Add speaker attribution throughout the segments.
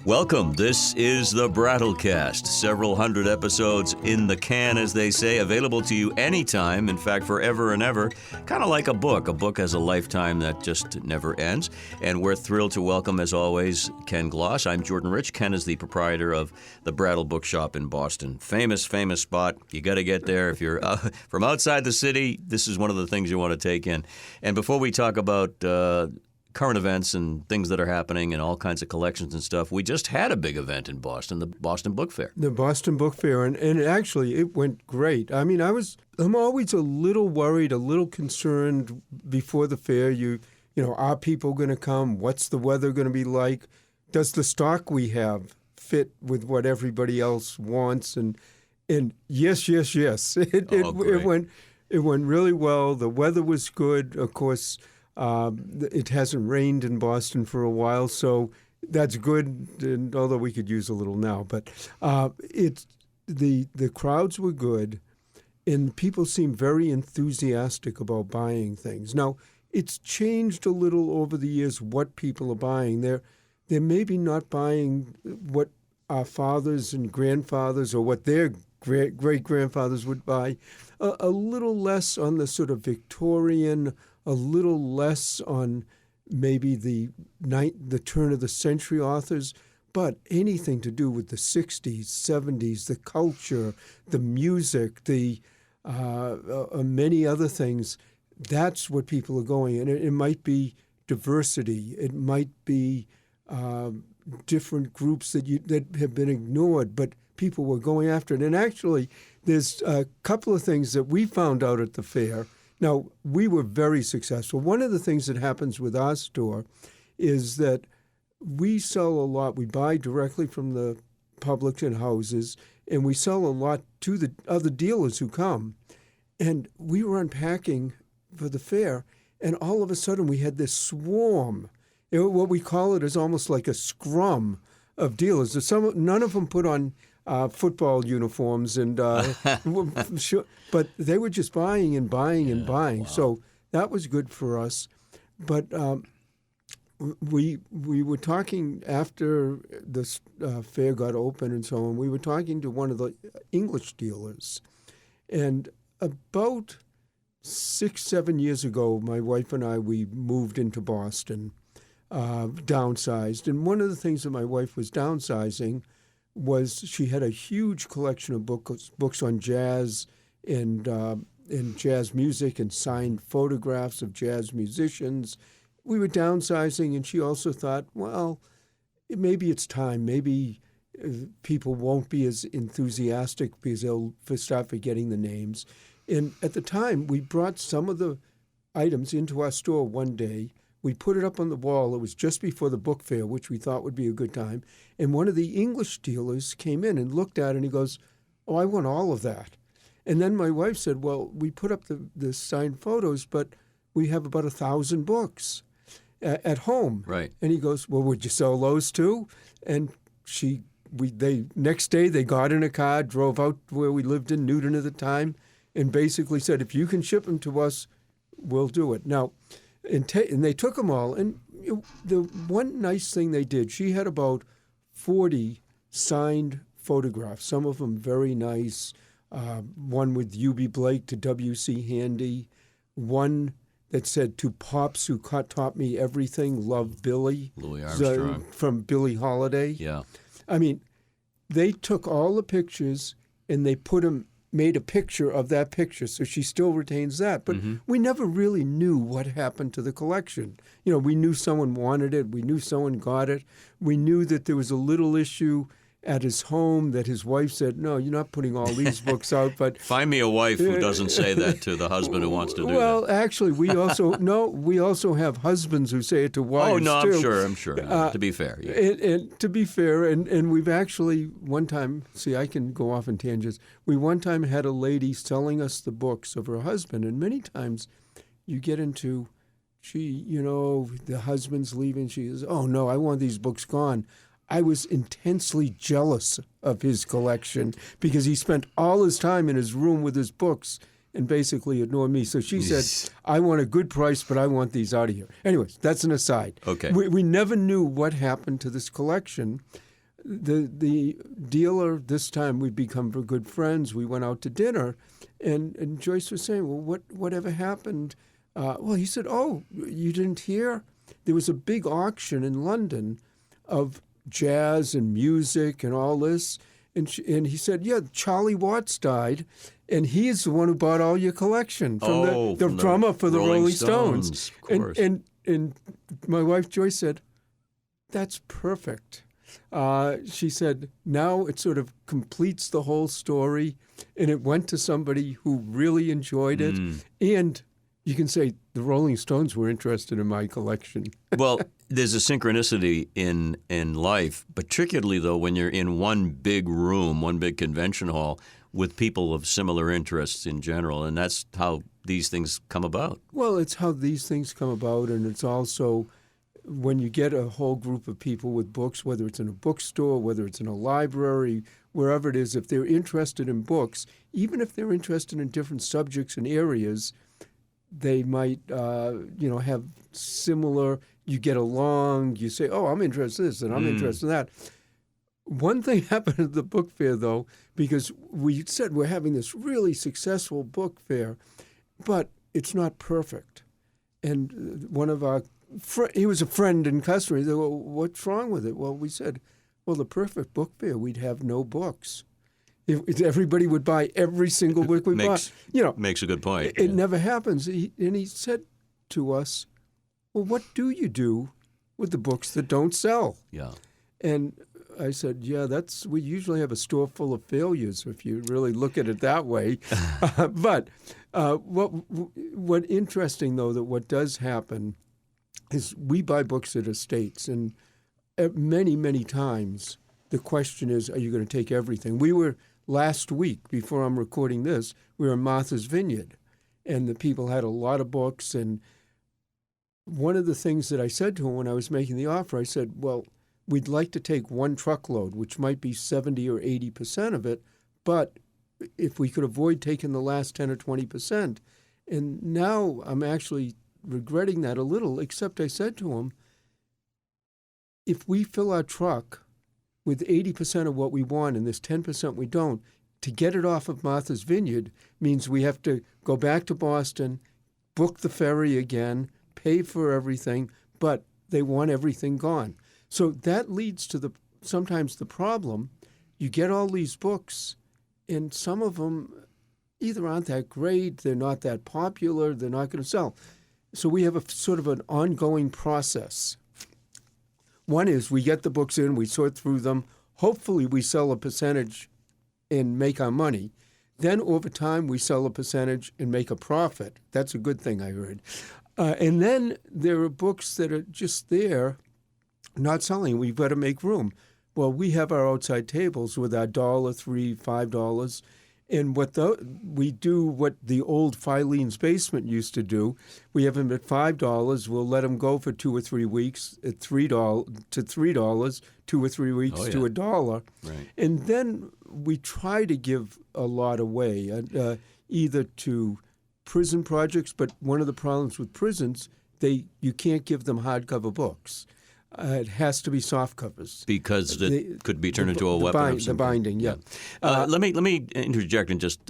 Speaker 1: Welcome. This is the Brattlecast. Several hundred episodes in the can, as they say, available to you anytime, in fact, forever and ever. Kind of like a book. A book has a lifetime that just never ends. And we're thrilled to welcome, as always, Ken Gloss. I'm Jordan Rich. Ken is the proprietor of the Brattle bookshop in Boston. Famous spot. You got to get there. If you're from outside the city, this is one of the things you want to take in. And before we talk about current events and things that are happening and all kinds of collections and stuff. We just had a big event in Boston, the Boston Book Fair.
Speaker 2: The Boston Book Fair, and actually it went great. I mean, I'm always a little worried, a little concerned before the fair. You know, are people going to come? What's the weather going to be like? Does the stock we have fit with what everybody else wants? And yes. It went really well. The weather was good, of course. It hasn't rained in Boston for a while, so that's good. And although we could use a little now, but the crowds were good, and people seem very enthusiastic about buying things. Now it's changed a little over the years what people are buying. They're maybe not buying what our fathers and grandfathers or what their great grandfathers would buy. A little less on the sort of Victorian. A little less on maybe the turn of the century authors, but anything to do with the 60s, 70s, the culture, the music, the many other things, that's what people are going. And it might be diversity. It might be different groups that have been ignored, but people were going after it. And actually, there's a couple of things that we found out at the fair. Now, we were very successful. One of the things that happens with our store is that we sell a lot. We buy directly from the public and houses, and we sell a lot to the other dealers who come. And we were unpacking for the fair, and all of a sudden we had this swarm. What we call it is almost like a scrum of dealers. None of them put on football uniforms, and but they were just buying and buying and buying. Wow. So that was good for us. But we were talking after the fair got open and so on. We were talking to one of the English dealers, and about 6-7 years ago, my wife and I, we moved into Boston, downsized. And one of the things that my wife was downsizing was she had a huge collection of books on jazz and jazz music and signed photographs of jazz musicians. We were downsizing, and she also thought, well, maybe it's time. Maybe people won't be as enthusiastic because they'll start forgetting the names. And at the time, we brought some of the items into our store one day. We put it up on the wall. It was just before the book fair, which we thought would be a good time. And one of the English dealers came in and looked at it, and he goes, oh, I want all of that. And then my wife said, well, we put up the signed photos, but we have about 1,000 books at home.
Speaker 1: Right.
Speaker 2: And he goes, well, would you sell those too? And next day they got in a car, drove out where we lived in Newton at the time, and basically said, if you can ship them to us, we'll do it. Now, and they took them all. And the one nice thing they did, she had about 40 signed photographs, some of them very nice. One with U.B. Blake to W.C. Handy. One that said, to Pops who taught me everything, love Billy.
Speaker 1: Louis Armstrong.
Speaker 2: From Billie Holiday.
Speaker 1: Yeah.
Speaker 2: I mean, they took all the pictures and they made a picture of that picture, so she still retains that. But we never really knew what happened to the collection. You know, we knew someone wanted it. We knew someone got it. We knew that there was a little issue at his home that his wife said, no, you're not putting all these books out. But
Speaker 1: find me a wife who doesn't say that to the husband who wants to do that.
Speaker 2: Well, actually, we also have husbands who say it to wives.
Speaker 1: Oh, no,
Speaker 2: too.
Speaker 1: I'm sure. To be fair. Yeah.
Speaker 2: And to be fair, and we've actually one time, I can go off in tangents. We one time had a lady selling us the books of her husband, and many times you get into, the husband's leaving. She says, oh, no, I want these books gone. I was intensely jealous of his collection because he spent all his time in his room with his books and basically ignored me. So she said, I want a good price, but I want these out of here. Anyways, that's an aside.
Speaker 1: Okay.
Speaker 2: We never knew what happened to this collection. the dealer, this time we'd become good friends. We went out to dinner, and Joyce was saying, well, whatever happened? Well, he said, oh, you didn't hear? There was a big auction in London of jazz and music and all this. And he said, yeah, Charlie Watts died, and he's the one who bought all your collection from the drummer for the Rolling Stones.
Speaker 1: Of course.
Speaker 2: And my wife Joyce said, that's perfect. She said, now it sort of completes the whole story, and it went to somebody who really enjoyed it. And you can say the Rolling Stones were interested in my collection.
Speaker 1: Well, there's a synchronicity in life, particularly, though, when you're in one big room, one big convention hall with people of similar interests in general, and that's how these things come about.
Speaker 2: Well, it's how these things come about, and it's also when you get a whole group of people with books, whether it's in a bookstore, whether it's in a library, wherever it is, if they're interested in books, even if they're interested in different subjects and areas, they might, have similar. You get along. You say, "Oh, I'm interested in this, and I'm interested in that." One thing happened at the book fair, though, because we said we're having this really successful book fair, but it's not perfect. And one of our he was a friend and customer. He said, well, what's wrong with it? Well, we said, well, the perfect book fair, we'd have no books. If everybody would buy every single book we bought.
Speaker 1: Makes a good point.
Speaker 2: It never happens. And he said to us, well, what do you do with the books that don't sell?
Speaker 1: Yeah.
Speaker 2: And I said, yeah, we usually have a store full of failures if you really look at it that way. But what interesting, though, that what does happen is we buy books at estates, and many, many times the question is, are you going to take everything? We were last week, before I'm recording this, we were in Martha's Vineyard, and the people had a lot of books. And one of the things that I said to him when I was making the offer, I said, well, we'd like to take one truckload, which might be 70 or 80% of it, but if we could avoid taking the last 10 or 20%. And now I'm actually regretting that a little, except I said to him, if we fill our truck with 80% of what we want and there's 10% we don't, to get it off of Martha's Vineyard means we have to go back to Boston, book the ferry again, pay for everything, but they want everything gone. So that leads to sometimes the problem. You get all these books, and some of them either aren't that great, they're not that popular, they're not going to sell. So we have a sort of an ongoing process. One is we get the books in, we sort through them. Hopefully we sell a percentage and make our money. Then over time we sell a percentage and make a profit. That's a good thing, I heard. And then there are books that are just there, not selling. We've got to make room. Well, we have our outside tables with our $1, $3, $5. And we do what the old Filene's Basement used to do. We have them at $5. We'll let them go for 2 or 3 weeks at $3 to $3, 2 or 3 weeks to $1.
Speaker 1: Right.
Speaker 2: And then we try to give a lot away, either to prison projects. But one of the problems with prisons, you can't give them hardcover books. It has to be soft covers
Speaker 1: because it could be turned into a weapon.
Speaker 2: The binding, yeah.
Speaker 1: Let me interject and just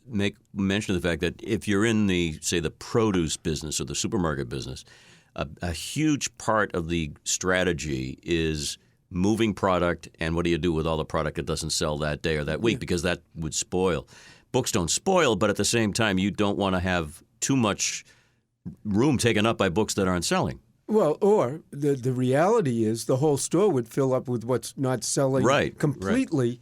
Speaker 1: make mention of the fact that if you're in the produce business or the supermarket business, a huge part of the strategy is moving product, and what do you do with all the product that doesn't sell that day or that week, because that would spoil. Books don't spoil, but at the same time, you don't want to have too much room taken up by books that aren't selling.
Speaker 2: Well, or the reality is the whole store would fill up with what's not selling completely. Right.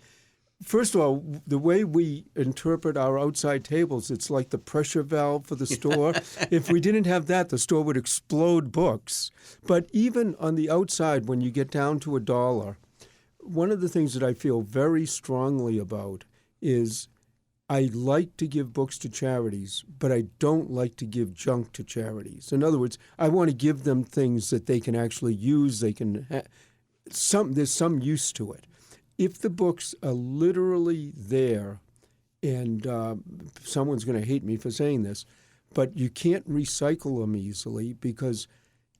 Speaker 2: First of all, the way we interpret our outside tables, it's like the pressure valve for the store. If we didn't have that, the store would explode books. But even on the outside, when you get down to $1, one of the things that I feel very strongly about is I like to give books to charities, but I don't like to give junk to charities. In other words, I want to give them things that they can actually use. They can there's some use to it. If the books are literally there, and someone's going to hate me for saying this, but you can't recycle them easily, because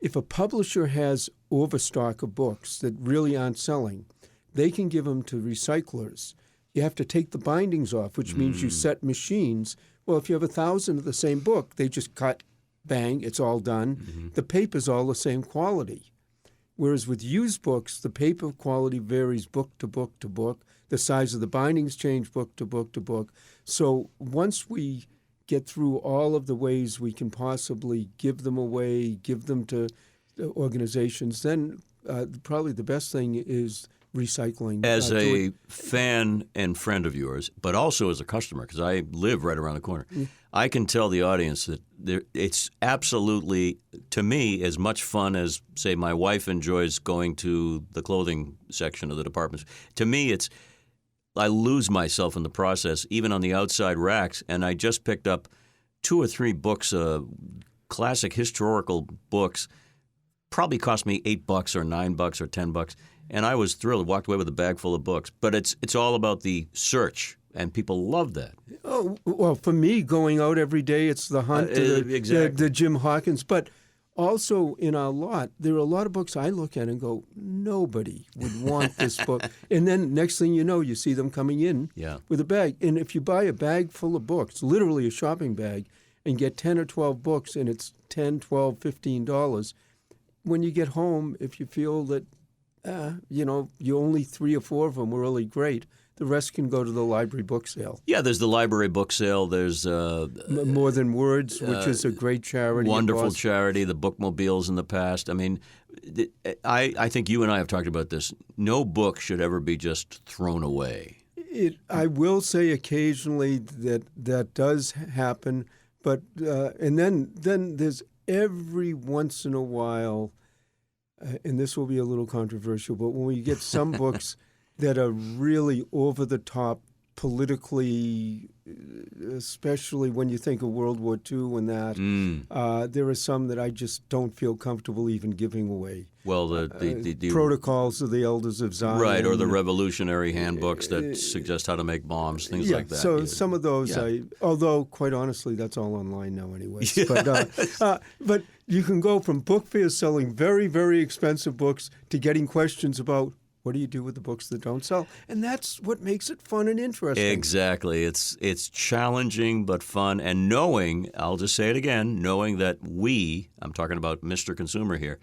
Speaker 2: if a publisher has overstock of books that really aren't selling, they can give them to recyclers. You have to take the bindings off, which means you set machines. Well, if you have 1,000 of the same book, they just cut, bang, it's all done. The paper's all the same quality. Whereas with used books, the paper quality varies book to book to book. The size of the bindings change book to book to book. So once we get through all of the ways we can possibly give them away, give them to organizations, then probably the best thing is recycling.
Speaker 1: As a fan and friend of yours, but also as a customer, because I live right around the corner, I can tell the audience that it's absolutely, to me, as much fun as, say, my wife enjoys going to the clothing section of the department. To me, I lose myself in the process, even on the outside racks, and I just picked up 2 or 3 books, classic historical books, probably cost me $8 or $9 or $10, and I was thrilled. Walked away with a bag full of books. But it's all about the search, and people love that.
Speaker 2: Oh, well, for me, going out every day, it's the hunt, the Jim Hawkins. But also in our lot, there are a lot of books I look at and go, nobody would want this book. And then next thing you know, you see them coming in with a bag. And if you buy a bag full of books, literally a shopping bag, and get 10 or 12 books, and it's $10, $12, $15, when you get home, if you feel that, you only 3 or 4 of them were really great, the rest can go to the library book sale.
Speaker 1: Yeah, there's the library book sale. There's
Speaker 2: More Than Words, which is a great charity.
Speaker 1: Wonderful charity, the bookmobiles in the past. I mean, I think you and I have talked about this. No book should ever be just thrown away.
Speaker 2: I will say occasionally that does happen, but and then there's every once in a while, and this will be a little controversial, but when we get some books that are really over the top politically, especially when you think of World War II and that, there are some that I just don't feel comfortable even giving away.
Speaker 1: Well, the
Speaker 2: Protocols of the Elders of Zion.
Speaker 1: Right, or the revolutionary handbooks that suggest how to make bombs, things like that.
Speaker 2: So some of those, although quite honestly, that's all online now anyway. But you can go from book fairs selling very, very expensive books to getting questions about, what do you do with the books that don't sell? And that's what makes it fun and interesting.
Speaker 1: Exactly. It's challenging but fun. And knowing, I'll just say it again, knowing that I'm talking about Mr. Consumer here,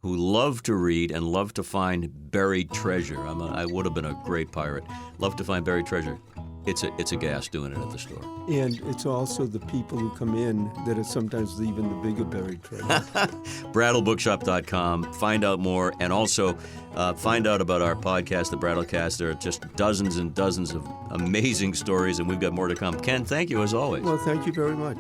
Speaker 1: who love to read and love to find buried treasure. I would have been a great pirate. Love to find buried treasure. It's a gas doing it at the store.
Speaker 2: And it's also the people who come in that are sometimes even the bigger buried treasure.
Speaker 1: Brattlebookshop.com. Find out more, and also find out about our podcast, the Brattlecast. There are just dozens and dozens of amazing stories, and we've got more to come. Ken, thank you as always.
Speaker 2: Well, thank you very much.